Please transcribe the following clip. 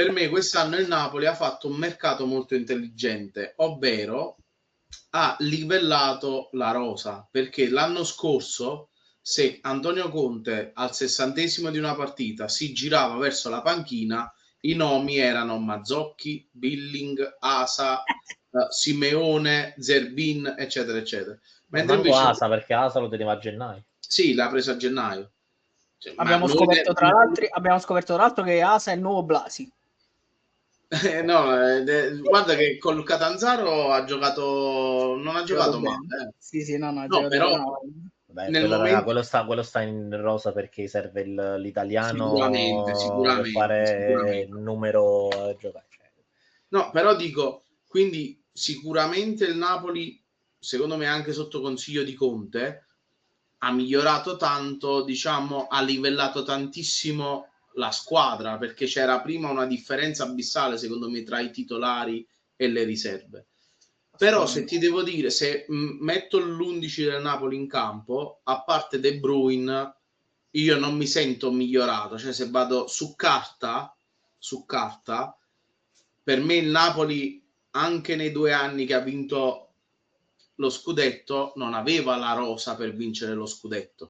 per me quest'anno il Napoli ha fatto un mercato molto intelligente, ovvero ha livellato la rosa, perché l'anno scorso se Antonio Conte al 60° di una partita si girava verso la panchina, i nomi erano Mazzocchi, Billing, Asa, Simeone, Zerbin, eccetera, eccetera. Ma Mentre manco invece Asa, perché Asa lo teneva a gennaio. sì, l'ha presa a gennaio. Cioè, ma Abbiamo noi scoperto tra l'altro che Asa è il nuovo Blasi. no, guarda che col Catanzaro ha giocato, non ha Giocato giocato bene. male. Sì, no, ha No, giocato bene. però No. Vabbè, nel quello, raga, momento quello sta in rosa perché serve sicuramente, l'italiano per sicuramente, fare sicuramente. numero a giocare. No, però dico, quindi sicuramente il Napoli, secondo me anche sotto consiglio di Conte, ha migliorato tanto, diciamo, ha livellato tantissimo la squadra, perché c'era prima una differenza abissale, secondo me, tra i titolari e le riserve. Però se ti devo dire, se metto l'11 del Napoli in campo, a parte De Bruyne, io non mi sento migliorato. Cioè, se vado su carta, per me il Napoli, anche nei 2 anni che ha vinto lo scudetto, non aveva la rosa per vincere lo scudetto.